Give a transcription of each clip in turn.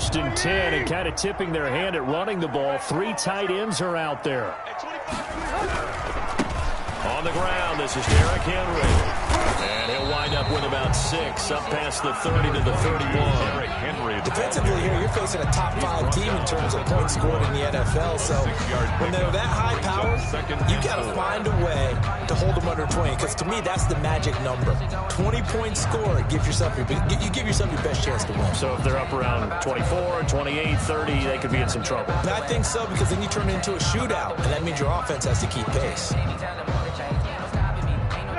first and 10 and kind of tipping their hand at running the ball. 3 tight ends are out there. On the ground, this is Derrick Henry. And he'll wind up with about 6, up past the 30 to the 31. Defensively here, you're facing a top 5 team in terms of points scored in the NFL. So when they're that high power, you got to find a way to hold them under 20. Because to me, that's the magic number. 20 points scored, you give yourself your best chance to win. So if they're up around 24, 28, 30, they could be in some trouble. I think so, because then you turn it into a shootout, and that means your offense has to keep pace.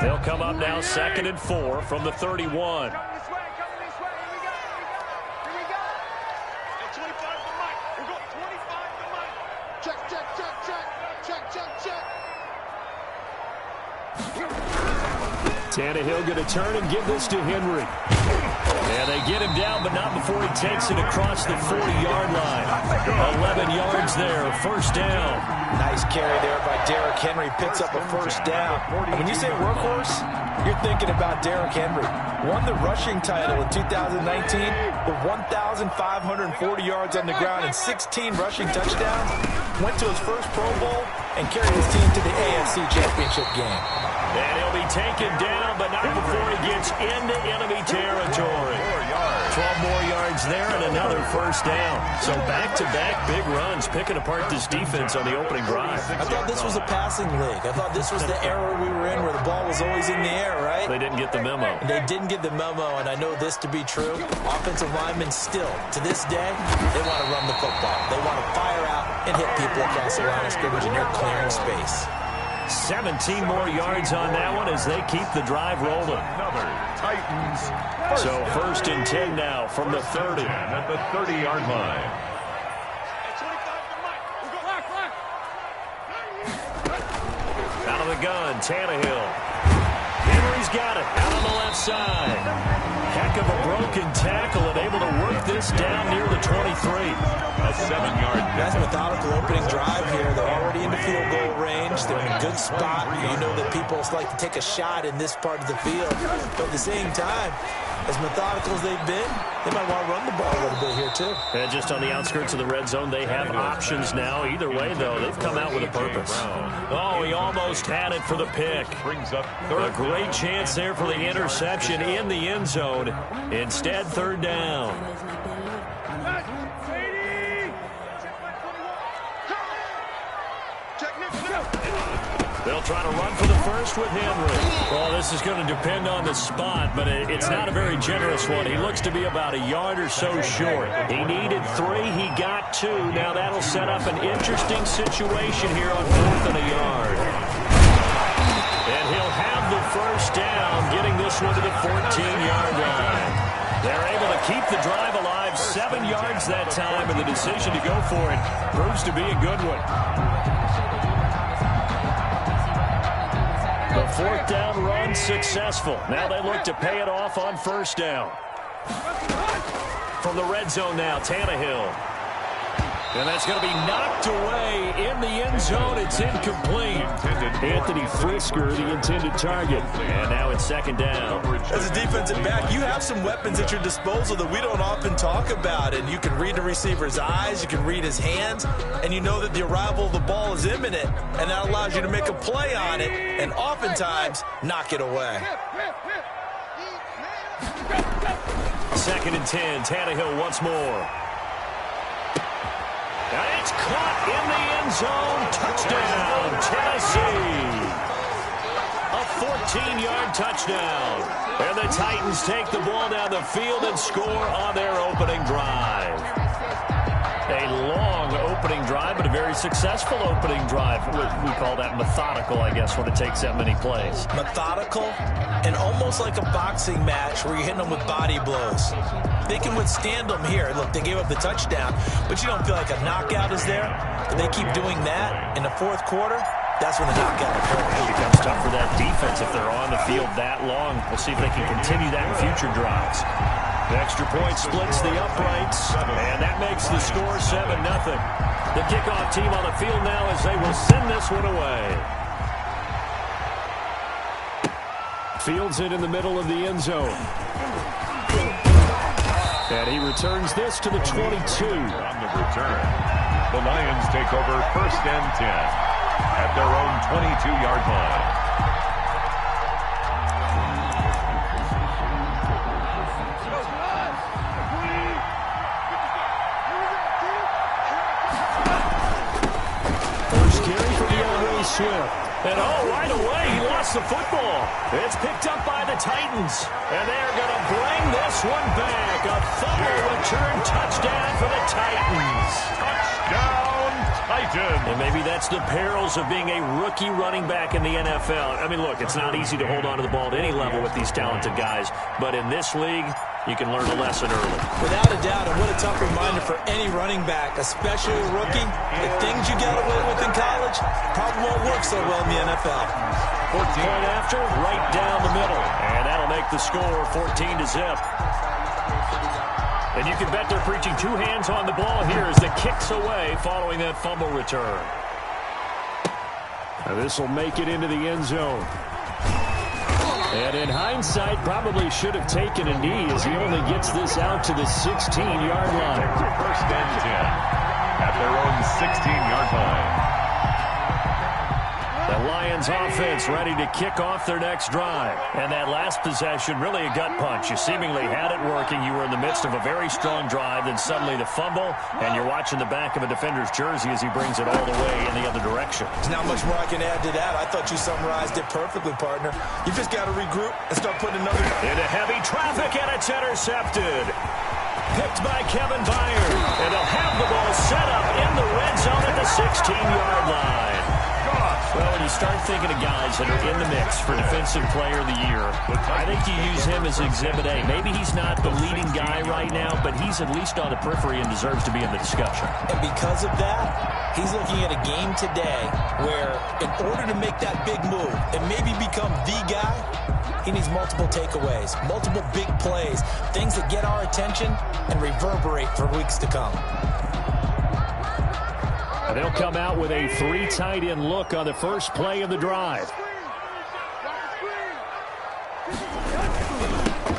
They'll come up now 2nd and 4 from the 31. Tannehill going to turn and give this to Henry. And they get him down, but not before he takes it across the 40-yard line. 11 yards there, first down. Nice carry there by Derrick Henry. Picks up a first down. And when you say workhorse, you're thinking about Derrick Henry. Won the rushing title in 2019 with 1,540 yards on the ground and 16 rushing touchdowns. Went to his first Pro Bowl and carried his team to the AFC Championship game. And he'll be taken down, but not before he gets into enemy territory. 12 more yards there and another first down. So back-to-back big runs, picking apart this defense on the opening drive. I thought this was a passing league. I thought this was the era we were in where the ball was always in the air, right? They didn't get the memo. They didn't get the memo, and I know this to be true. Offensive linemen still, to this day, they want to run the football. They want to fire out and hit people across the line of scrimmage, and they're clearing space. 17 more yards on that one as they keep the drive rolling. So first and 10 now from the 30. At the 30-yard line. Out of the gun, Tannehill. Henry's got it out on the left side. Heck of a broken tackle and able to work this down near the 23. A 7-yard. That's methodical opening drive here. They're already in the field goal range. They're in a good spot. You know that people like to take a shot in this part of the field. But at the same time, as methodical as they've been, they might want to run the ball a little bit here too. And just on the outskirts of the red zone, they have options now. Either way, though, they've come out with a purpose. Oh, he almost had it for the pick. A great chance there for the interception in the end zone. Instead, third down. They'll try to run for the first with Henry. Well, this is going to depend on the spot, but it's not a very generous one. He looks to be about a yard or so short. He needed 3. He got 2. Now that'll set up an interesting situation here on 4th and a yard. And he'll have the first down, getting this one to the 14-yard line. They're able to keep the drive alive, 7 yards that time, and the decision to go for it proves to be a good one. The 4th down run successful. Now they look to pay it off on first down. From the red zone now, Tannehill. And that's going to be knocked away in the end zone. It's incomplete. Anthony Frisker, the intended target. And now it's 2nd down. As a defensive back, you have some weapons at your disposal that we don't often talk about. And you can read the receiver's eyes, you can read his hands, and you know that the arrival of the ball is imminent. And that allows you to make a play on it and oftentimes knock it away. 2nd and 10. Tannehill once more. And it's caught in the end zone. Touchdown, Tennessee. A 14-yard touchdown. And the Titans take the ball down the field and score on their opening drive. A long opening drive, but a very successful opening drive. We call that methodical, I guess, when it takes that many plays. Methodical and almost like a boxing match where you're hitting them with body blows. They can withstand them here. Look, they gave up the touchdown, but you don't feel like a knockout is there. If they keep doing that in the 4th quarter, that's when the knockout occurs. It becomes tough for that defense if they're on the field that long. We'll see if they can continue that in future drives. The extra point splits the uprights, and that makes the score 7-0. The kickoff team on the field now as they will send this one away. Fields it in the middle of the end zone. And he returns this to the 22. On the return, the Lions take over 1st and 10 at their own 22-yard line. First carry for DeAndre Swift. And right away, he lost the football. It's picked up by the Titans. And they're going to bring this one back. A fumble return touchdown for the Titans. Touchdown, Titans. And maybe that's the perils of being a rookie running back in the NFL. I mean, look, it's not easy to hold on to the ball at any level with these talented guys. But in this league, you can learn a lesson early. Without a doubt, and what a tough reminder for any running back, especially a rookie. The things you got away with in college probably won't work so well in the NFL. 14 after, right down the middle. And that'll make the score 14-0. And you can bet they're preaching two hands on the ball here as the kick's away following that fumble return. Now this will make it into the end zone. And in hindsight, probably should have taken a knee as he only gets this out to the 16-yard line. 1st and 10 at their own 16-yard line. The Lions offense ready to kick off their next drive. And that last possession, really a gut punch. You seemingly had it working. You were in the midst of a very strong drive. Then suddenly the fumble, and you're watching the back of a defender's jersey as he brings it all the way in the other direction. There's not much more I can add to that. I thought you summarized it perfectly, partner. You just got to regroup and start putting another... Into heavy traffic, and it's intercepted. Picked by Kevin Byard. And they'll have the ball set up in the red zone at the 16-yard line. Well, when you start thinking of guys that are in the mix for Defensive Player of the Year, I think you use him as Exhibit A. Maybe he's not the leading guy right now, but he's at least on the periphery and deserves to be in the discussion. And because of that, he's looking at a game today where in order to make that big move and maybe become the guy, he needs multiple takeaways, multiple big plays, things that get our attention and reverberate for weeks to come. They'll come out with a 3 tight end look on the first play of the drive.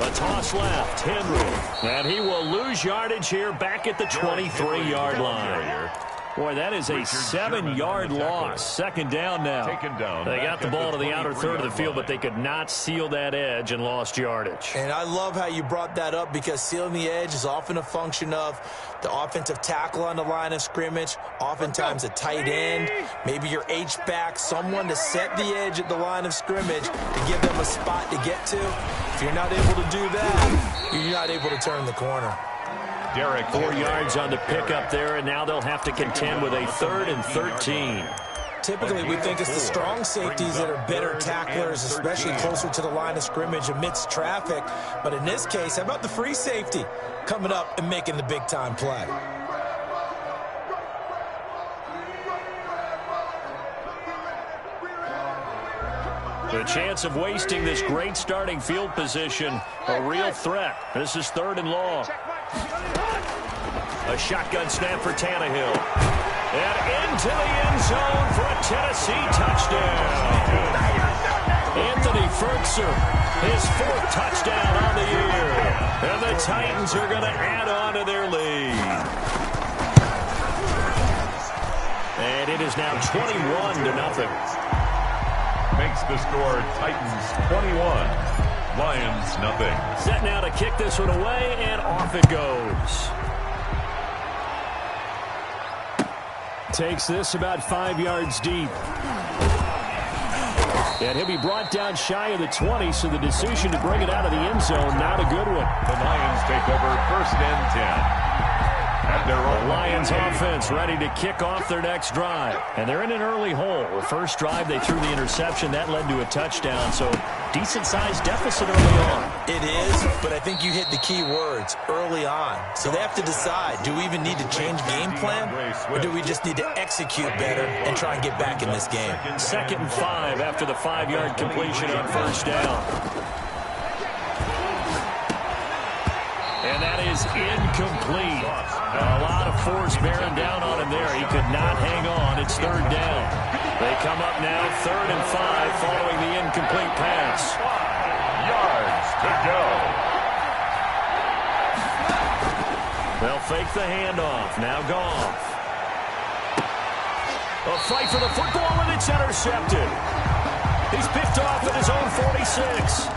A toss left, Henry. And he will lose yardage here back at the 23-yard line. Boy, that is a 7-yard loss. 2nd down now. They got the ball to the outer third of the field, but they could not seal that edge and lost yardage. And I love how you brought that up because sealing the edge is often a function of the offensive tackle on the line of scrimmage, oftentimes a tight end, maybe your H-back, someone to set the edge at the line of scrimmage to give them a spot to get to. If you're not able to do that, you're not able to turn the corner. Derek 4 yards on the pickup there, and now they'll have to contend with a 3rd and 13. Typically, we think it's the strong safeties that are better tacklers, especially closer to the line of scrimmage amidst traffic. But in this case, how about the free safety coming up and making the big-time play? The chance of wasting this great starting field position, a real threat. This is 3rd and long. A shotgun snap for Tannehill. And into the end zone for a Tennessee touchdown. Anthony Firkser, his 4th touchdown on the year. And the Titans are going to add on to their lead. And it is now 21-0. Makes the score Titans 21, Lions nothing. Set now to kick this one away, and off it goes. Takes this about 5 yards deep. And he'll be brought down shy of the 20, so the decision to bring it out of the end zone, not a good one. The Lions take over 1st and 10. The Lions offense ready to kick off their next drive. And they're in an early hole. The first drive, they threw the interception. That led to a touchdown, so decent-sized deficit early on. It is, but I think you hit the key words, early on. So they have to decide, do we even need to change game plan, or do we just need to execute better and try and get back in this game? 2nd and 5 after the 5-yard completion on first down. And that is incomplete. A lot of force bearing down on him there. He could not hang on. It's 3rd down. They come up now 3rd and 5 following the incomplete pass. yards to go. They'll fake the handoff. Now Goff. A fight for the football, and it's intercepted. He's picked off at his own 46.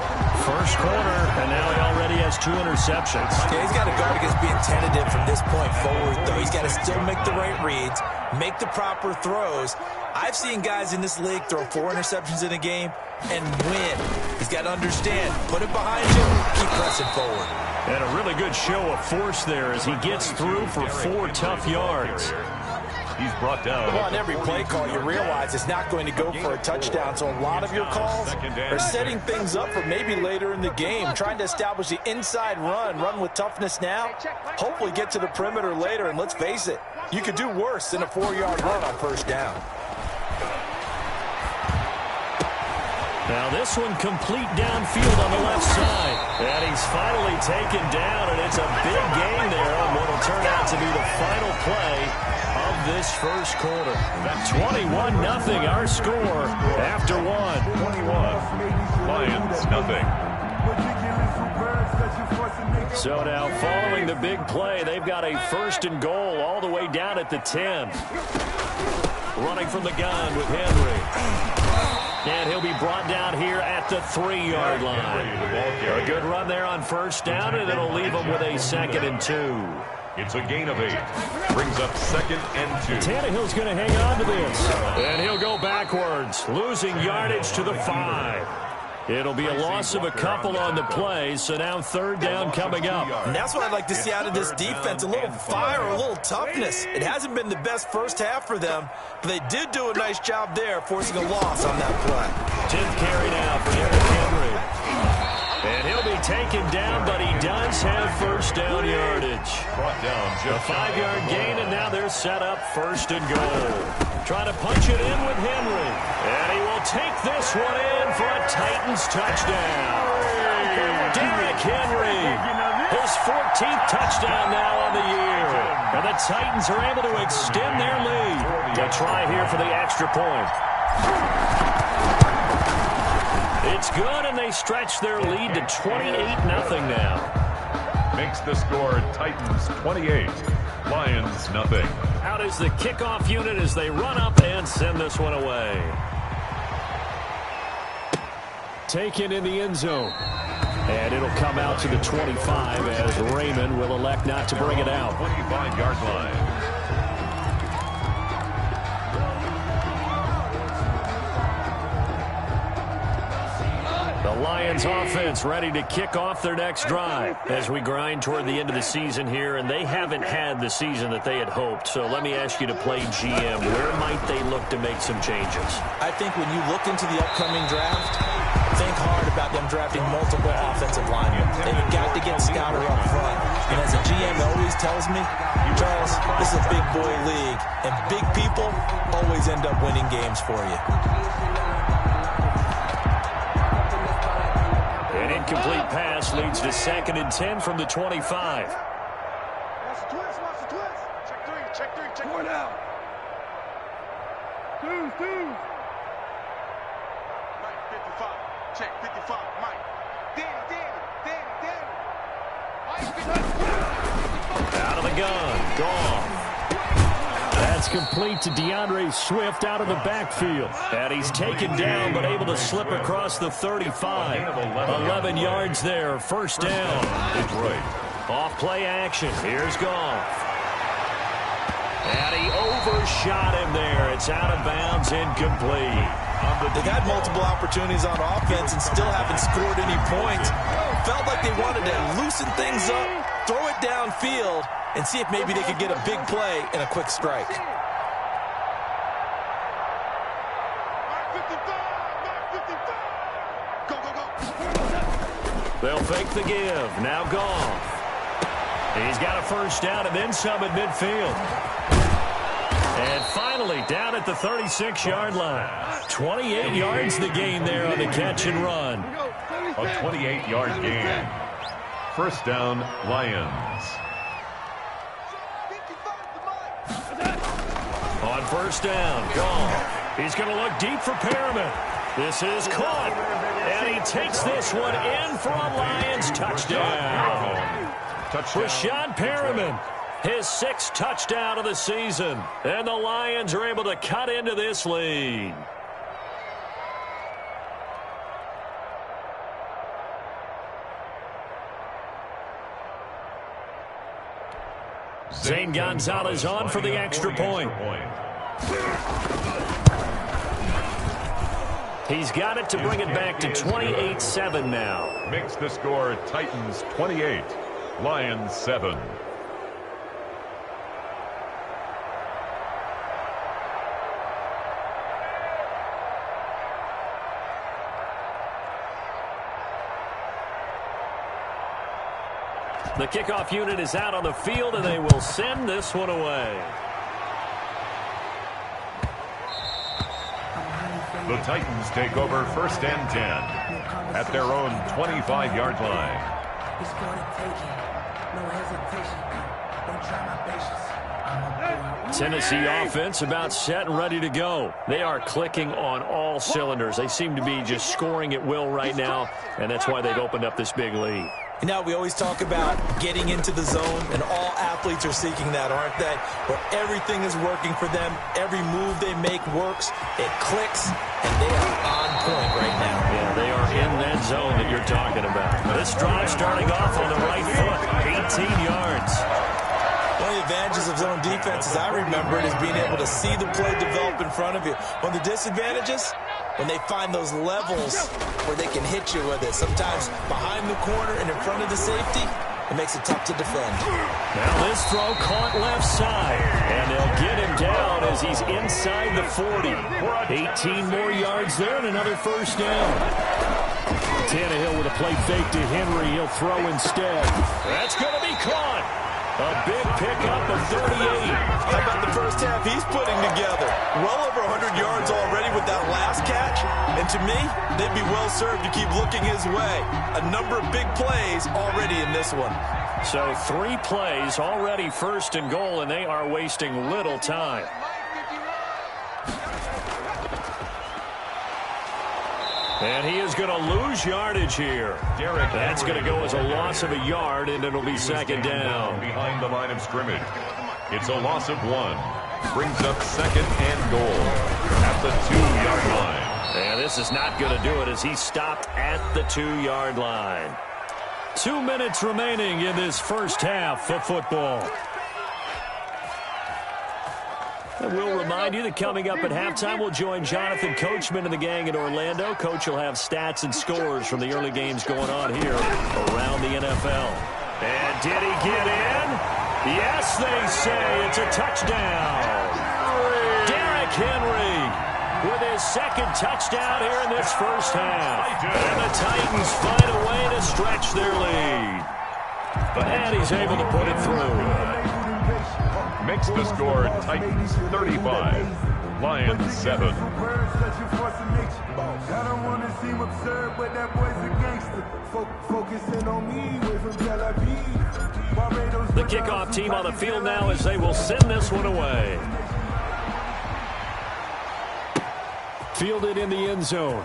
First quarter, and now he already has 2 interceptions. Yeah, he's got to guard against being tentative from this point forward, though. He's got to still make the right reads, make the proper throws. I've seen guys in this league throw 4 interceptions in a game and win. He's got to understand, put it behind you, keep pressing forward. And a really good show of force there as he gets through for 4 tough yards. He's brought down. Well, on every play call, you realize it's not going to go for a touchdown. So a lot of your calls are setting things up for maybe later in the game, trying to establish the inside run with toughness now, hopefully get to the perimeter later. And let's face it, you could do worse than a 4-yard run on first down. Now this one complete downfield on the left side. And he's finally taken down, and it's a big gain there on what will turn out to be the final play of this first quarter. 21-0 our score after 1. 21. Lions, nothing. So now following the big play, they've got a 1st and goal all the way down at the 10. Running from the gun with Henry. And he'll be brought down here at the 3-yard line. A good run there on first down, and it'll leave him with a 2nd and 2. It's a gain of 8. Brings up 2nd and 2. Tannehill's going to hang on to this. And he'll go backwards, losing yardage to the 5. It'll be a loss of a couple on the play, so now 3rd down coming up. And that's what I'd like to see out of this defense, a little fire, a little toughness. It hasn't been the best first half for them, but they did do a nice job there, forcing a loss on that play. 10th carry now for Derrick Henry. And he'll be taken down, but he does have first down yardage. Brought down A 5-yard gain, and now they're set up 1st and goal. Trying to punch it in with Henry. And he will take this one in for a Titans touchdown. Derrick Henry, his 14th touchdown now on the year. And the Titans are able to extend their lead. They'll try here for the extra point. It's good, and they stretch their lead to 28-0 now. Makes the score Titans 28, Lions nothing. Out is the kickoff unit as they run up and send this one away. Taken in the end zone. And it'll come out to the 25 as Raymond will elect not to bring it out. 25-yard line. The Lions offense ready to kick off their next drive as we grind toward the end of the season here, and they haven't had the season that they had hoped. So let me ask you to play GM. Where might they look to make some changes? I think when you look into the upcoming draft, think hard about them drafting multiple offensive linemen. They've got to get Scouter up front. And as a GM always tells me, Charles, this is a big boy league, and big people always end up winning games for you. An incomplete pass leads to 2nd and 10 from the 25. Watch the twist, watch the twist. Check 3, check 4 now. Two. Mike, 55. Check 55, Mike. Danny. Out of the gun, gone. That's complete to DeAndre Swift out of the backfield. And he's taken down but able to slip across the 35. 11 yards there, first down. Detroit. Off play action, here's Goff. And he overshot him there. It's out of bounds, incomplete. They've had multiple opportunities on offense and still haven't scored any points. Felt like they wanted to loosen things up, throw it downfield, and see if maybe they could get a big play and a quick strike. They'll fake the give. Now Goff. He's got a first down and then some at midfield. And finally down at the 36-yard line. 28 yards the gain there on the catch and run. A 28-yard gain. First down, Lions. On first down, Goff. He's going to look deep for Perriman. This is caught. And he takes this one in for a Lions touchdown. Breshad Perriman, his 6th touchdown of the season. And the Lions are able to cut into this lead. Zane Gonzalez on for the extra point. He's got it to bring it back to 28-7 now. Makes the score Titans 28, Lions 7. The kickoff unit is out on the field, and they will send this one away. The Titans take over 1st and 10 at their own 25-yard line. It's gonna take it. No hesitation. Don't try my patience. Tennessee offense about set and ready to go. They are clicking on all cylinders. They seem to be just scoring at will right now, and that's why they've opened up this big lead. You know, we always talk about getting into the zone, and all athletes are seeking that, aren't they? Where everything is working for them, every move they make works, it clicks, and they are on point right now. Yeah, they are in that zone that you're talking about. This drive starting off on the right foot, 18 yards. One of the advantages of zone defense, as I remember it, is being able to see the play develop in front of you. One of the disadvantages, when they find those levels where they can hit you with it. Sometimes behind the corner and in front of the safety, it makes it tough to defend. Now this throw caught left side, and they'll get him down as he's inside the 40. 18 more yards there and another first down. Tannehill with a play fake to Henry. He'll throw instead. That's going to be caught. A big pickup of 38. How about the first half he's putting together? Well over 100 yards already with that last catch. And to me, they'd be well served to keep looking his way. A number of big plays already in this one. So 3 plays already 1st and goal, and they are wasting little time. And he is going to lose yardage here. That's going to go as a loss of a yard, and it'll be 2nd down. Behind the line of scrimmage. It's a loss of 1. Brings up 2nd and goal at the 2-yard line. And this is not going to do it as he stopped at the 2-yard line. 2 minutes remaining in this first half of football. And we'll remind you that coming up at halftime, we'll join Jonathan Coachman and the gang in Orlando. Coach will have stats and scores from the early games going on here around the NFL. And did he get in? Yes, they say it's a touchdown. Derrick Henry with his 2nd touchdown here in this first half. And the Titans find a way to stretch their lead. And he's able to put it through. Makes the score Titans 35, Lions 7. The kickoff team on the field now as they will send this one away. Fielded in the end zone.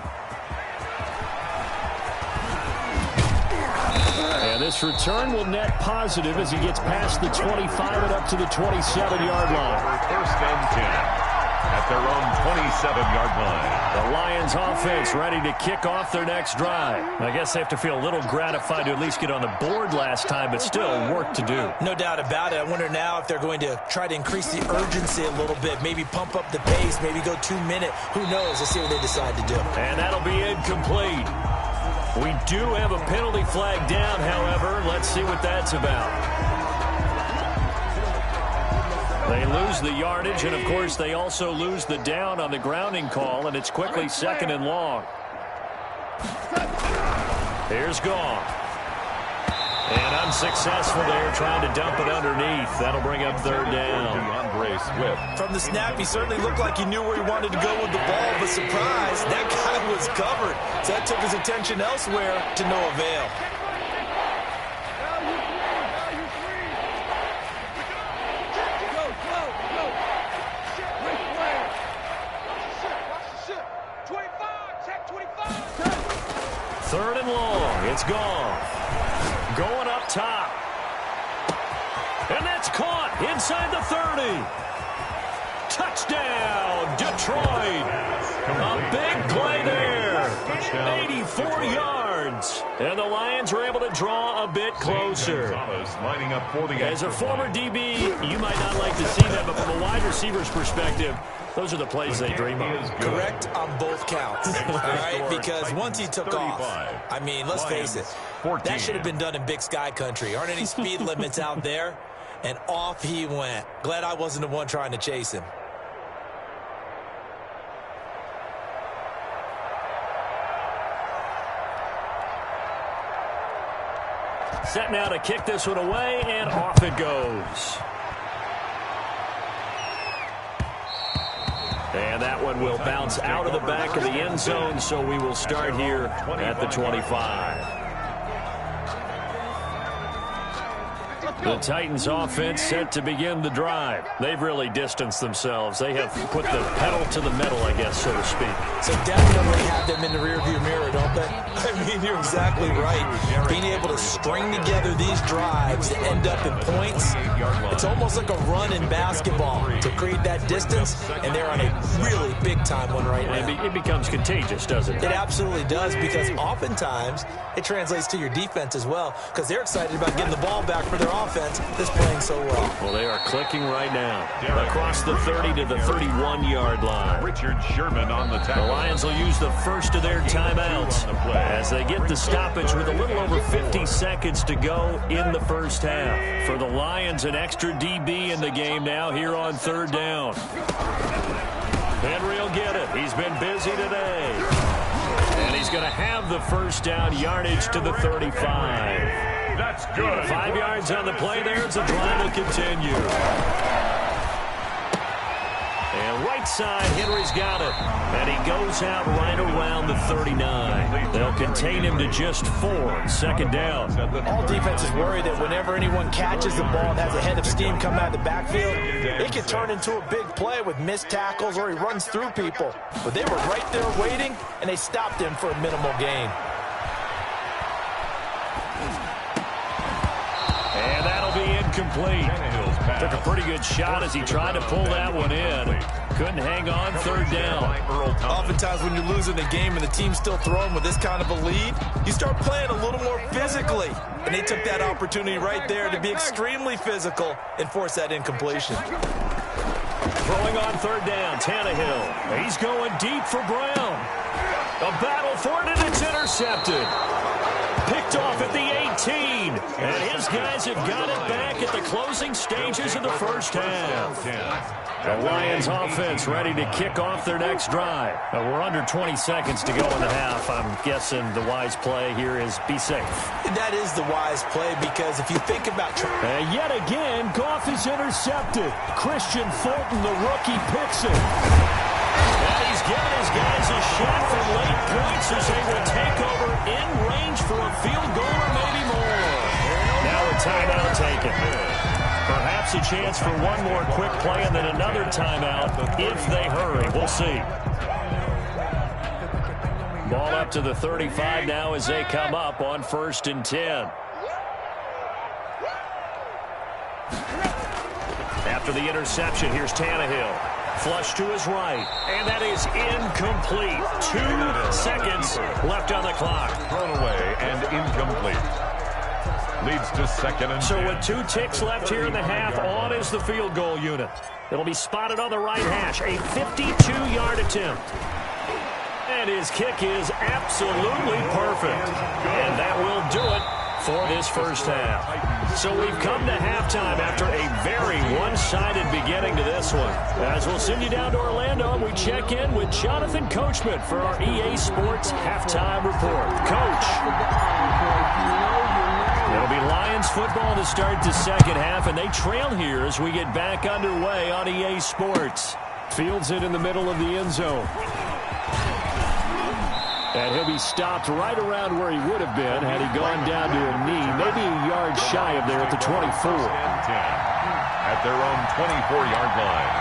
And this return will net positive as he gets past the 25 and up to the 27-yard line. 1st and 10 at their own 27-yard line. The Lions offense ready to kick off their next drive. I guess they have to feel a little gratified to at least get on the board last time, but still work to do. No doubt about it. I wonder now if they're going to try to increase the urgency a little bit, maybe pump up the pace, maybe go 2-minute. Who knows? Let's see what they decide to do. And that'll be incomplete. We do have a penalty flag down, however. Let's see what that's about. They lose the yardage, and, of course, they also lose the down on the grounding call, and it's quickly 2nd and long. Here's Goff. And unsuccessful there, trying to dump it underneath. That'll bring up 3rd down. DeAndre Swift. From the snap, he certainly looked like he knew where he wanted to go with the ball, but surprise, that guy was covered. So that took his attention elsewhere to no avail. Third and long. It's Goff. Going up top. inside the 30. Touchdown, Detroit. A big play there. 84 yards. And the Lions were able to draw a bit closer. Lining up for the As a former DB, you might not like to see that, but from a wide receiver's perspective, those are the plays they dream of. Correct on both counts, all right? Because once he took off, I mean, let's face it, that should have been done in Big Sky country. Aren't any speed limits out there? And off he went. Glad I wasn't the one trying to chase him. Set now to kick this one away, and off it goes. And that one will bounce out of the back of the end zone, so we will start here at the 25. The Titans offense set to begin the drive. They've really distanced themselves. They have put the pedal to the metal, I guess, so to speak. So definitely have them in the rearview mirror, don't they? I mean, you're exactly right. Being able to string together these drives to end up in points, it's almost like a run in basketball to create that distance, and they're on a really big-time one right now. It becomes contagious, doesn't it? It absolutely does, because oftentimes it translates to your defense as well, because they're excited about getting the ball back for their offense that's playing so well. Well, they are clicking right now. Across the 30 to the 31-yard line. Richard Sherman on the tackle. The Lions will use the first of their timeouts as they get the stoppage with a little over 50 seconds to go in the first half. For the Lions, an extra DB in the game now here on third down. Henry will get it. He's been busy today. And he's going to have the first down yardage to the 35. That's good. 5 yards on the play there as the drive will continue. And right side, Henry's got it. And he goes out right around the 39. They'll contain him to just 4. Second down. All defenses worry that whenever anyone catches the ball and has a head of steam come out of the backfield, it can turn into a big play with missed tackles or he runs through people. But they were right there waiting, and they stopped him for a minimal gain. And that'll be incomplete. Took a pretty good shot as he tried to pull that one in. Couldn't hang on third down. Oftentimes when you're losing a game and the team's still throwing with this kind of a lead, you start playing a little more physically. And they took that opportunity right there to be extremely physical and force that incompletion. Throwing on third down, Tannehill. He's going deep for Brown. A battle for it, and it's intercepted. Picked off at the 18. And his guys have got it back at the closing stages of the first half. The Lions offense ready to kick off their next drive. We're under 20 seconds to go in the half. I'm guessing the wise play here is be safe. That is the wise play, because if you think about... Yet again, Goff is intercepted. Christian Fulton, the rookie, picks it. And he's given his guys a shot for late points as they will take over in range for a field goal or maybe more. Now a timeout taken. Perhaps a chance for one more quick play and then another timeout if they hurry. We'll see. Ball up to the 35 now as they come up on 1st and 10. After the interception, here's Tannehill. Flush to his right, and that is incomplete. 2 seconds left on the clock. Thrown away and incomplete. Leads to 2nd and 10. So with 2 ticks left here in the half, on is the field goal unit. It'll be spotted on the right hash. A 52-yard attempt. And his kick is absolutely perfect. And that will do it for this first half. So we've come to halftime after a very one-sided beginning to this one. As we'll send you down to Orlando, we check in with Jonathan Coachman for our EA Sports Halftime Report. Coach. It'll be Lions football to start the second half, and they trail here as we get back underway on EA Sports. Fields it in the middle of the end zone. And he'll be stopped right around where he would have been had he gone down to a knee, maybe a yard shy of there at the 24. At their own 24-yard line.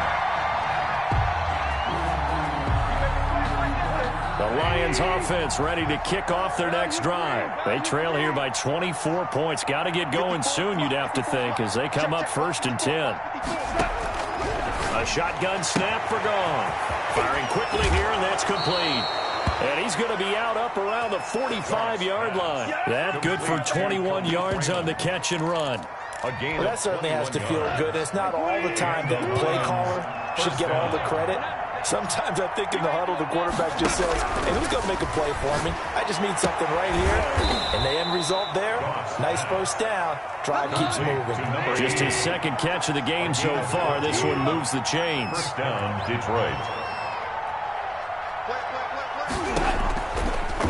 The Lions Lions offense ready to kick off their next drive. They trail here by 24 points. Got to get going soon, you'd have to think, as they come up 1st and 10. A shotgun snap for Goff. Firing quickly here, and that's complete. And he's going to be out up around the 45-yard line. That good for 21 yards on the catch and run. Well, that certainly has to feel good. It's not all the time that the play caller should get all the credit. Sometimes I think in the huddle, the quarterback just says, hey, who's going to make a play for me? I just need something right here. And the end result there, nice first down. Drive keeps moving. Just his second catch of the game so far. This one moves the chains. First down, Detroit.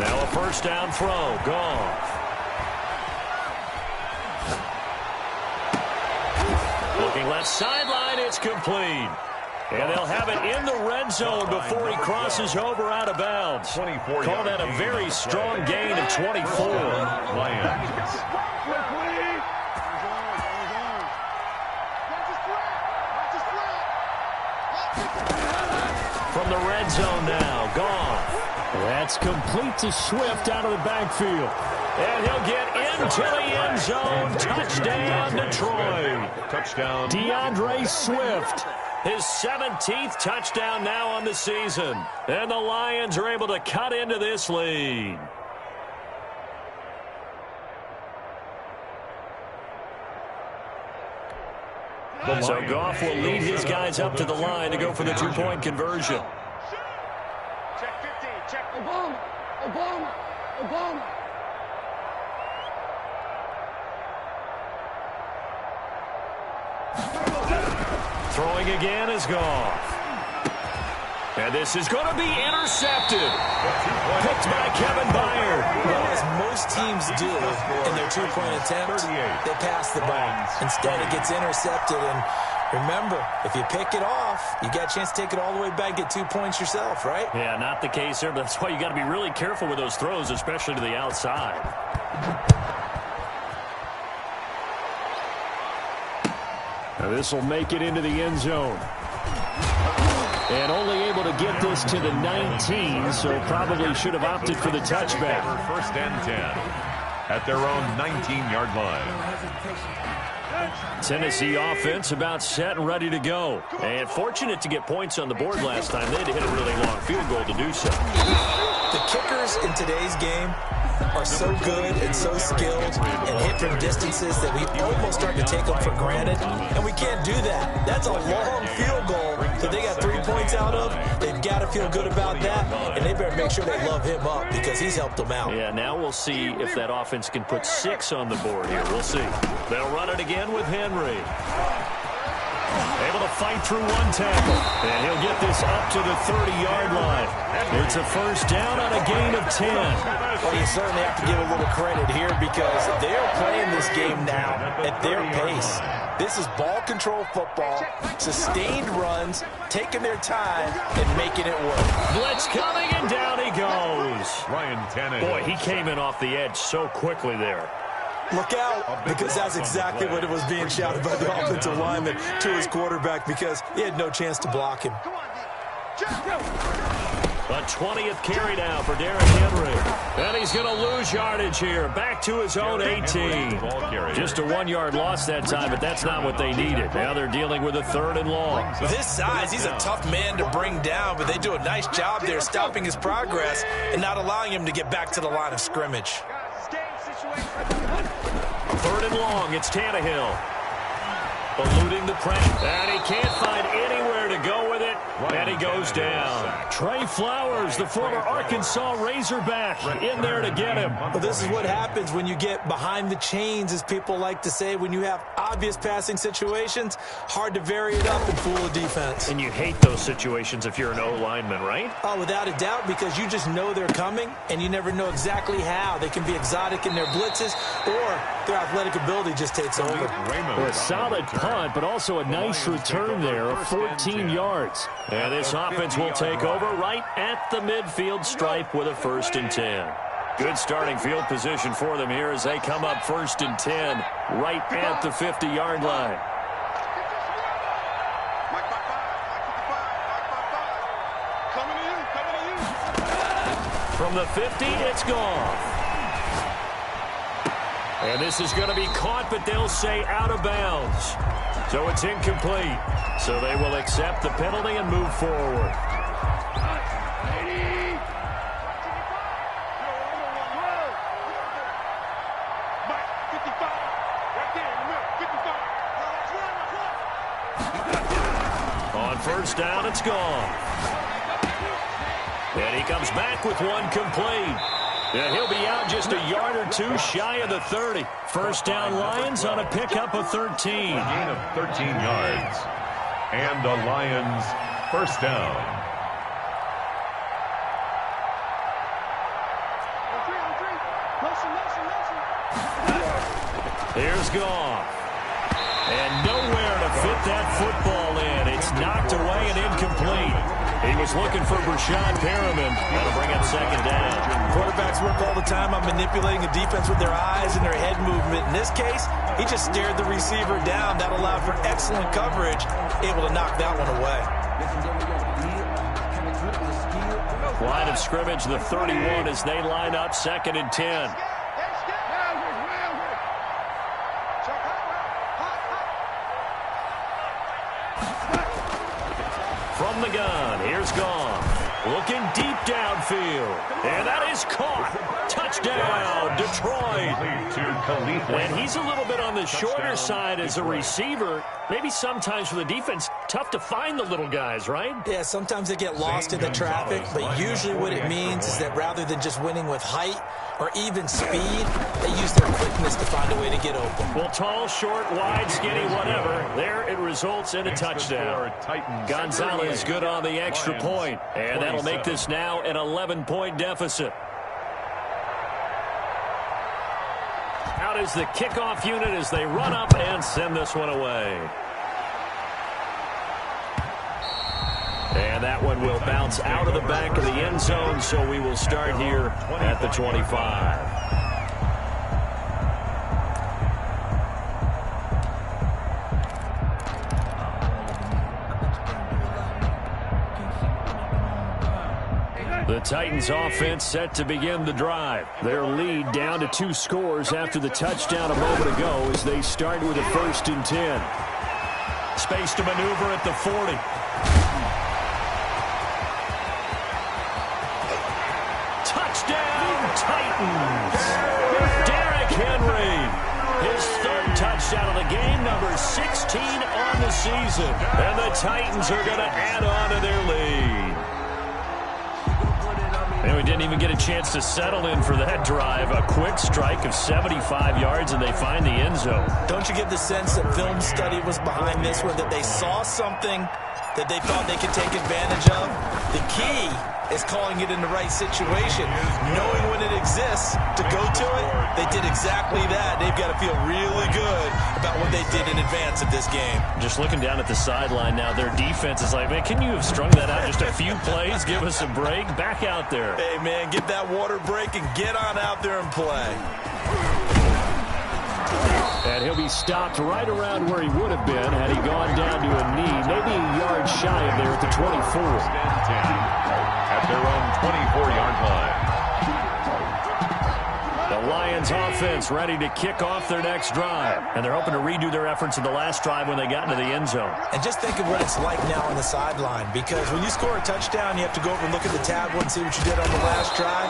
Now a first down throw. Goff. Looking left sideline, it's complete. And they'll have it in the red zone before he crosses over out of bounds. Call that a very strong gain of 24. Lions. From the red zone now, Goff. That's complete to Swift out of the backfield. And he'll get into the end zone. Touchdown, Detroit. Touchdown. DeAndre Swift. His 17th touchdown now on the season. And the Lions are able to cut into this lead. So Goff will lead his guys up to the line to go for the 2-point conversion. Check 15. Check Obama. Obama. Obama. Throwing again is Goff. And this is going to be intercepted. Picked by Kevin Byard. Well, as most teams do in their 2-point attempt, they pass the ball. Instead, it gets intercepted. And remember, if you pick it off, you got a chance to take it all the way back, get 2 points yourself, right? Yeah, not the case here, but that's why you got to be really careful with those throws, especially to the outside. Now this will make it into the end zone. And only able to get this to the 19, so probably should have opted for the touchback. First and 10 at their own 19-yard line. Tennessee offense about set and ready to go. And fortunate to get points on the board last time. They had to hit a really long field goal to do so. The kickers in today's game are so good and so skilled and hit from distances that we almost start to take them for granted. And we can't do that. That's a long field goal that they got 3 points out of. They've got to feel good about that. And they better make sure they love him up because he's helped them out. Yeah, now we'll see if that offense can put 6 on the board here. We'll see. They'll run it again with Henry. Able to fight through one tackle. And he'll get this up to the 30-yard line. It's a first down on a gain of 10. Well, you certainly have to give a little credit here because they're playing this game now at their pace. This is ball control football, sustained runs, taking their time, and making it work. Blitz coming, and down he goes. Ryan Tannehill. Boy, he came in off the edge so quickly there. Look out, because that's exactly what it was being shouted by the offensive lineman to his quarterback because he had no chance to block him. A 20th carry now for Derrick Henry. And he's going to lose yardage here. Back to his own 18. Just a 1-yard loss that time, but that's not what they needed. Now they're dealing with a 3rd and long. With his size, he's a tough man to bring down, but they do a nice job there stopping his progress and not allowing him to get back to the line of scrimmage. 3rd and long, it's Tannehill. Eluding the pressure. And he can't find anywhere to go with it. And he goes down. Trey Flowers, the former Arkansas Razorback, in there to get him. Well, this is what happens when you get behind the chains, as people like to say. When you have obvious passing situations, hard to vary it up and fool a defense. And you hate those situations if you're an O-lineman, right? Oh, without a doubt, because you just know they're coming, and you never know exactly how. They can be exotic in their blitzes, or their athletic ability just takes over. Well, a solid punt, but also a nice return there of 14 yards. And this offense will take over right at the midfield stripe with a 1st and 10. Good starting field position for them here as they come up 1st and 10 right at the 50-yard line. From the 50, it's gone. And this is going to be caught, but they'll say out of bounds. So it's incomplete. So they will accept the penalty and move forward. On first down, it's gone. And he comes back with one complete. And he'll be out just a yard or two shy of the 30. First down Lions on a pickup of 13. A gain of 13 yards. And the Lions first down. Here's Goff. And nowhere to fit that football in. It's knocked away and incomplete. He was looking for Brashad Perriman. That'll bring up second down. Quarterbacks work all the time on manipulating a defense with their eyes and their head movement. In this case, he just stared the receiver down. That allowed for excellent coverage, able to knock that one away. Line of scrimmage, the 31, as they line up second and 10. From the gun, here's Goff. Looking deep downfield. And that is caught. Touchdown, Detroit. And he's a little bit on the shorter side as a receiver. Maybe sometimes for the defense, tough to find the little guys, right? Yeah, sometimes they get lost in the traffic, but usually what it means is that rather than just winning with height or even speed, they use their quickness to find a way to get open. Well, tall, short, wide, skinny, whatever. There it results in a touchdown. Gonzalez good on the extra point, and that'll make this now an 11-point deficit. Out is the kickoff unit as they run up and send this one away. And that one will bounce out of the back of the end zone, so we will start here at the 25. The Titans offense set to begin the drive. Their lead down to 2 scores after the touchdown a moment ago as they start with a 1st and 10. Space to maneuver at the 40. Touchdown Titans! Derrick Henry, his 3rd touchdown of the game, number 16 on the season. And the Titans are going to add on to their lead. And we didn't even get a chance to settle in for that drive. A quick strike of 75 yards, and they find the end zone. Don't you get the sense that film study was behind this one, that they saw something that they thought they could take advantage of? The key is calling it in the right situation, knowing when it exists to go to it. They did exactly that. They've got to feel really good about what they did in advance of this game. Just looking down at the sideline now, their defense is like, man, can you have strung that out just a few plays? Give us a break. Back out there. Hey, man, get that water break and get on out there and play. And he'll be stopped right around where he would have been had he gone down to a knee, maybe a yard shy of there at the 24. At their own 24-yard line. The Lions offense ready to kick off their next drive. And they're hoping to redo their efforts in the last drive when they got into the end zone. And just think of what it's like now on the sideline, because when you score a touchdown, you have to go over and look at the tablet and see what you did on the last drive.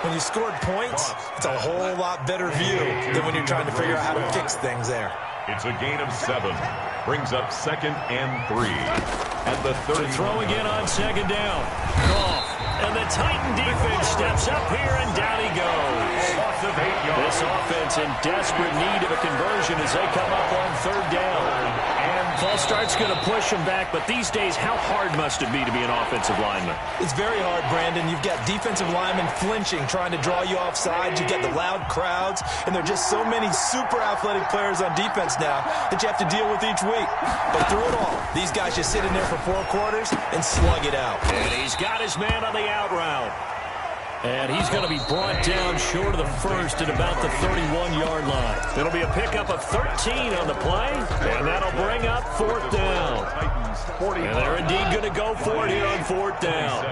When you scored points, it's a whole lot better view than when you're trying to figure out how to fix things there. It's a gain of 7. Brings up 2nd and 3. At the 30. To throw again on 2nd down. Goff. And the Titan defense steps up here, and down he goes. This offense in desperate need of a conversion as they come up on 3rd down. False start's going to push him back, but these days, how hard must it be to be an offensive lineman? It's very hard, Brandon. You've got defensive linemen flinching, trying to draw you off sides. You've got the loud crowds, and there are just so many super athletic players on defense now that you have to deal with each week. But through it all, these guys just sit in there for 4 quarters and slug it out. And he's got his man on the out route. And he's going to be brought down short of the first at about the 31-yard line. It'll be a pickup of 13 on the play, and that'll bring up 4th down. And they're indeed going to go for it here on 4th down.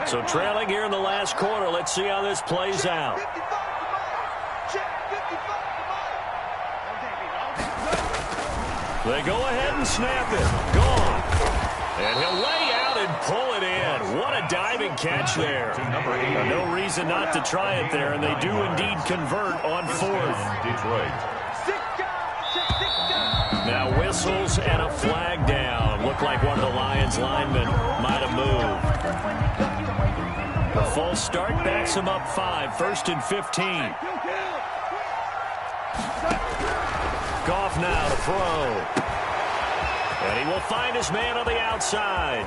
So trailing here in the last quarter. Let's see how this plays out. They go ahead and snap it. Gone. And he'll lay out and pull it in. What a diving catch there. No reason not to try it there, and they do indeed convert on fourth. Detroit. Now whistles and a flag down. Looked like one of the Lions linemen might have moved. The false start backs him up 5, 1st and 15. Goff now to throw. And he will find his man on the outside.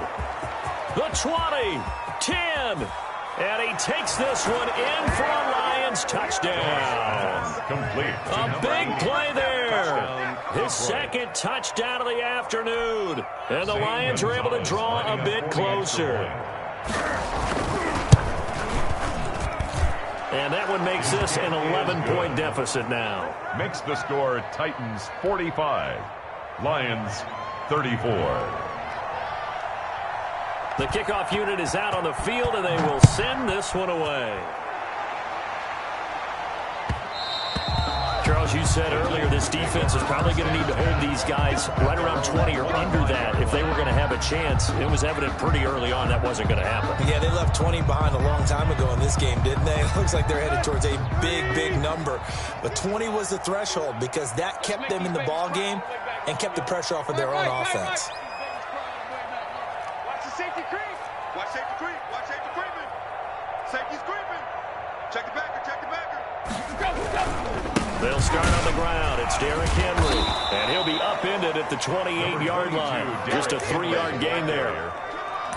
The 20, 10. And he takes this one in for a Lions touchdown. Complete. A big play there. His second touchdown of the afternoon. And the Lions are able to draw a bit closer. And that one makes this an 11-point deficit now. Makes the score Titans 45, Lions 34. The kickoff unit is out on the field, and they will send this one away. Charles, you said earlier this defense is probably going to need to hold these guys right around 20 or under that if they were going to have a chance. It was evident pretty early on that wasn't going to happen. Yeah, they left 20 behind a long time ago in this game, didn't they? It looks like they're headed towards a big, big number. But 20 was the threshold because that kept them in the ball game and kept the pressure off of their own offense. Watch the safety creep. Watch safety creep. Watch safety creeping. Safety's creeping. Check the backer. Check the backer. They'll start on the ground. It's Derrick Henry. And he'll be upended at the 28-yard line. Just a 3-yard gain there.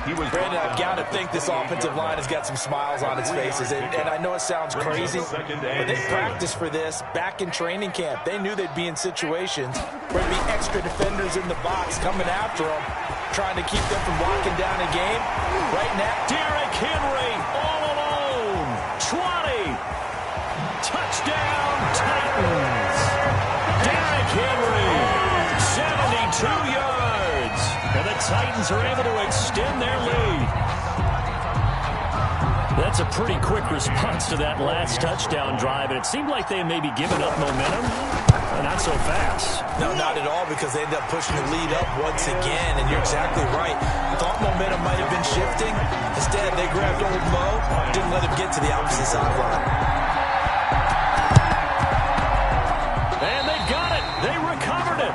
Brandon, I've got to think this offensive line has got some smiles on its faces. And I know it sounds crazy, but they practiced for this back in training camp. They knew they'd be in situations where there'd be extra defenders in the box coming after them, trying to keep them from locking down a game. Right now, Derrick Henry all alone. 20. Touchdown, Titans. Derrick Henry, 72 yards. And the Titans are able to extend their lead. That's a pretty quick response to that last touchdown drive, and it seemed like they may be giving up momentum. Not so fast. No, not at all, because they ended up pushing the lead up once again, and you're exactly right. Thought momentum might have been shifting. Instead, they grabbed old Mo, didn't let him get to the opposite sideline. And they got it. They recovered it.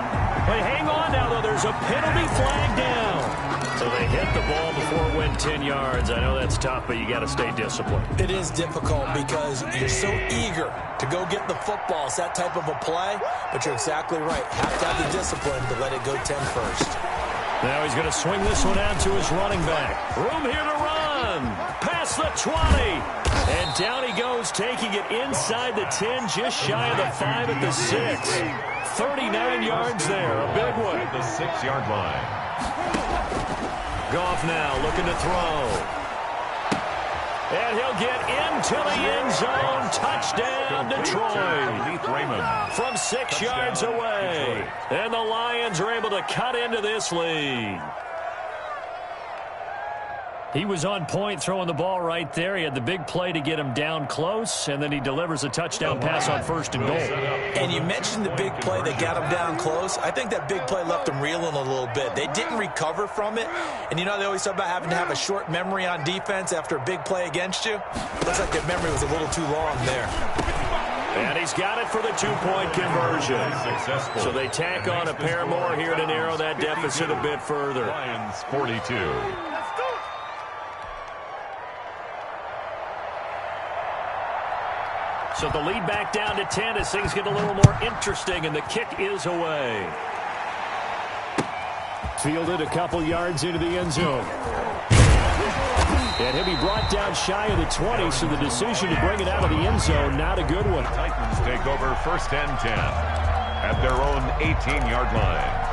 But hang on now, though. There's a penalty flag down. So they hit the ball before it went 10 yards. I know that's tough, but you got to stay disciplined. It is difficult because you're so eager to go get the football. It's that type of a play, but you're exactly right. Have to have the discipline to let it go 10 first. Now he's going to swing this one out to his running back. Room here to run. Past the 20. And down he goes, taking it inside the 10, just shy of the 5 at the 6. 39 yards there, a big one. At the 6-yard line. Goff now looking to throw. And he'll get into the end zone. Touchdown, Detroit. Raymond. From 6 yards away. And the Lions are able to cut into this lead. He was on point throwing the ball right there. He had the big play to get him down close, and then he delivers a touchdown pass on 1st and goal. And you mentioned the big play that got him down close. I think that big play left him reeling a little bit. They didn't recover from it. And you know they always talk about having to have a short memory on defense after a big play against you. Looks like that memory was a little too long there. And he's got it for the 2-point conversion. So they tack on a pair more here to narrow that deficit a bit further. Lions 42. So the lead back down to 10 as things get a little more interesting, and the kick is away. Fielded a couple yards into the end zone. And he'll be brought down shy of the 20, so the decision to bring it out of the end zone, not a good one. Titans take over 1st and 10 at their own 18-yard line.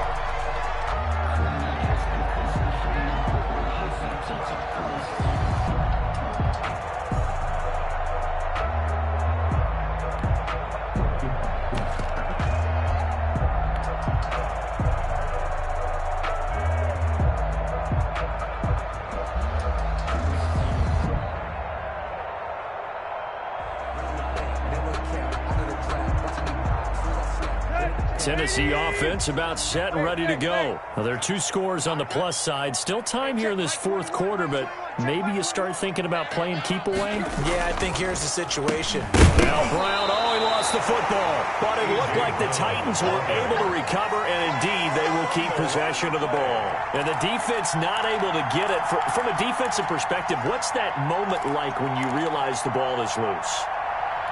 Tennessee offense about set and ready to go. Well, there are 2 scores on the plus side. Still time here in this fourth quarter, but maybe you start thinking about playing keep away? Yeah, I think here's the situation. Now Brown, he lost the football. But it looked like the Titans were able to recover, and indeed they will keep possession of the ball. And the defense not able to get it. From a defensive perspective, what's that moment like when you realize the ball is loose?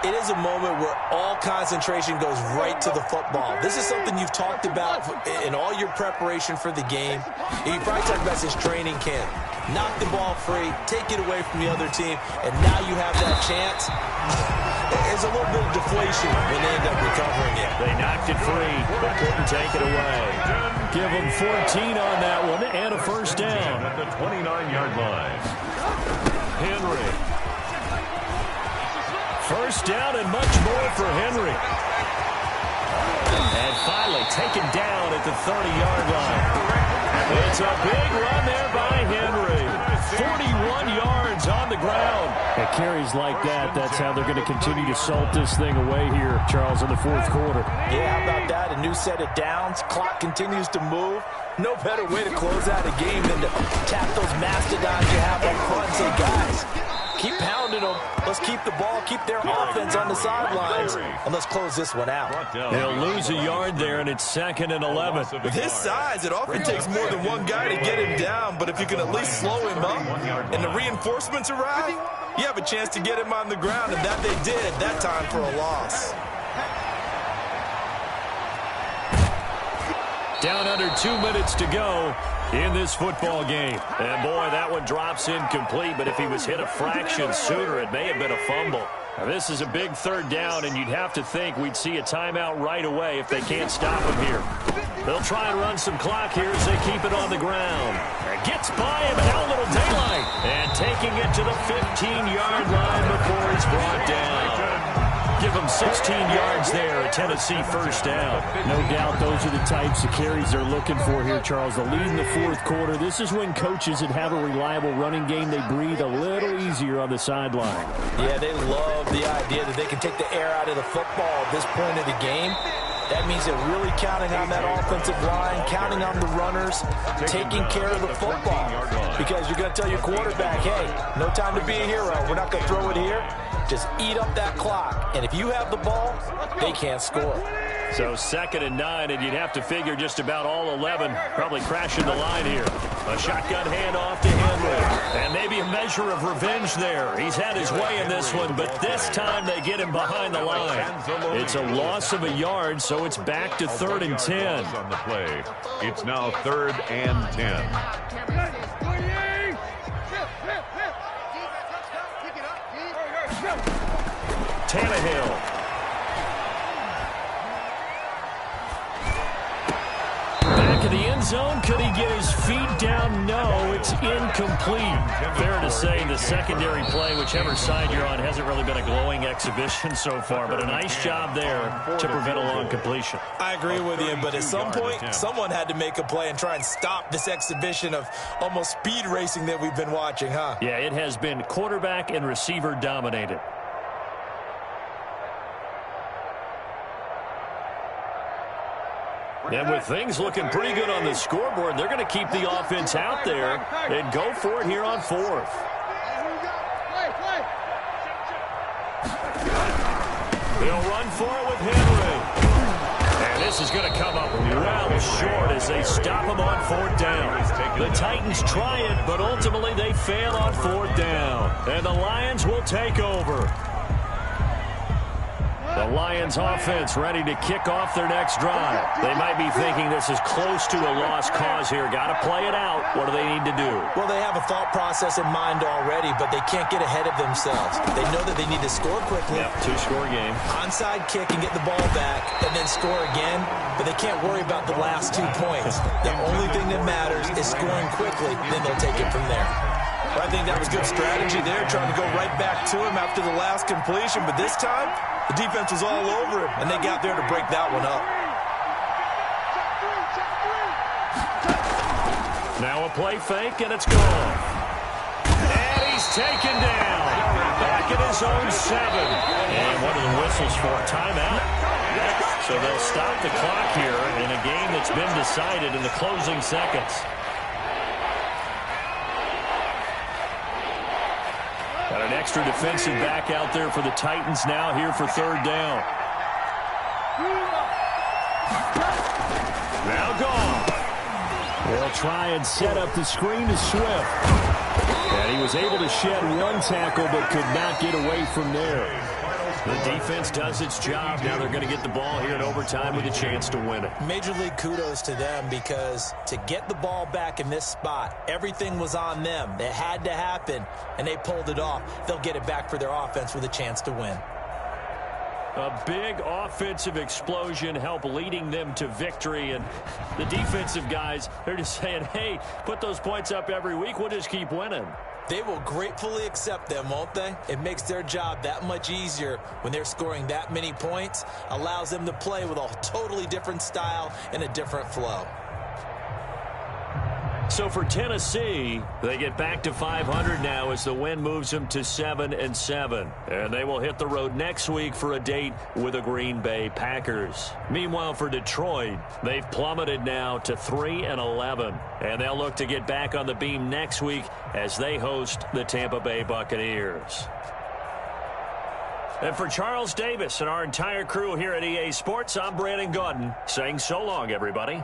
It is a moment where all concentration goes right to the football. This is something you've talked about in all your preparation for the game. You probably talked about this training camp. Knock the ball free, take it away from the other team, and now you have that chance. There's a little bit of deflation when they end up recovering it. They knocked it free, but couldn't take it away. Give them 14 on that one and a first down. At the 29-yard line. Henry. First down and much more for Henry. And finally taken down at the 30-yard line. It's a big run there by Henry. 41 yards on the ground. At carries like that, that's how they're going to continue to salt this thing away here, Charles, in the fourth quarter. Yeah, how about that? A new set of downs. Clock continues to move. No better way to close out a game than to tap those mastodons you have up front and say, guys, keep pounding them. Let's keep the ball, keep their offense on the sidelines, and let's close this one out. They'll lose a yard there, and it's 2nd and 11. With his size, it often takes more than one guy to get him down, but if you can at least slow him up and the reinforcements arrive, you have a chance to get him on the ground, and that they did, that time for a loss. Down under 2 minutes to go in this football game. And, boy, that one drops incomplete, but if he was hit a fraction sooner, it may have been a fumble. Now, this is a big third down, and you'd have to think we'd see a timeout right away if they can't stop him here. They'll try and run some clock here as they keep it on the ground. It gets by him, and now a little daylight. And taking it to the 15-yard line before he's brought down. Give them 16 yards there, a Tennessee first down. No doubt those are the types of carries they're looking for here, Charles. The lead in the fourth quarter. This is when coaches that have a reliable running game, they breathe a little easier on the sideline. Yeah, they love the idea that they can take the air out of the football at this point of the game. That means they're really counting on that offensive line, counting on the runners, taking care of the football. Because you're going to tell your quarterback, hey, no time to be a hero. We're not going to throw it here. Just eat up that clock. And if you have the ball, they can't score. So 2nd and 9, and you'd have to figure just about all 11 probably crashing the line here. A shotgun handoff to Henry. And maybe a measure of revenge there. He's had his way in this one, but this time they get him behind the line. It's a loss of a yard, so it's back to 3rd and 10. On the play. It's now 3rd and 10. Tannehill. Back of the end zone. Could he get his feet down? No, it's incomplete. Fair to say the secondary play, whichever side you're on, hasn't really been a glowing exhibition so far, but a nice job there to prevent a long completion. I agree with you, but at some point, someone had to make a play and try and stop this exhibition of almost speed racing that we've been watching, huh? Yeah, it has been quarterback and receiver dominated. And with things looking pretty good on the scoreboard, they're going to keep the offense out there and go for it here on 4th. They'll run for it with Henry. And this is going to come up well short as they stop him on 4th down. The Titans try it, but ultimately they fail on 4th down. And the Lions will take over. The Lions offense ready to kick off their next drive. They might be thinking this is close to a lost cause here. Got to play it out. What do they need to do? Well, they have a thought process in mind already, but they can't get ahead of themselves. They know that they need to score quickly. Yep, 2-score game. Onside kick and get the ball back and then score again, but they can't worry about the last 2 points. The only thing that matters is scoring quickly, then they'll take it from there. Well, I think that was good strategy there, trying to go right back to him after the last completion, but this time, the defense was all over him, and they got there to break that one up. Now a play fake, and it's gone. And he's taken down. Back at his own 7. And what are the whistles for? Timeout? So they'll stop the clock here in a game that's been decided in the closing seconds. Got an extra defensive back out there for the Titans now here for third down. Now gone. They'll try and set up the screen to Swift. And he was able to shed one tackle but could not get away from there. The defense does its job. Now they're going to get the ball here in overtime with a chance to win it. Major league kudos to them, because to get the ball back in this spot, everything was on them. It had to happen, and they pulled it off. They'll get it back for their offense with a chance to win. A big offensive explosion helped leading them to victory. And the defensive guys, they're just saying, hey, put those points up every week. We'll just keep winning. They will gratefully accept them, won't they? It makes their job that much easier when they're scoring that many points. Allows them to play with a totally different style and a different flow. So for Tennessee, they get back to 500 now as the win moves them to 7-7. And they will hit the road next week for a date with the Green Bay Packers. Meanwhile, for Detroit, they've plummeted now to 3-11. And they'll look to get back on the beam next week as they host the Tampa Bay Buccaneers. And for Charles Davis and our entire crew here at EA Sports, I'm Brandon Gaudin saying so long, everybody.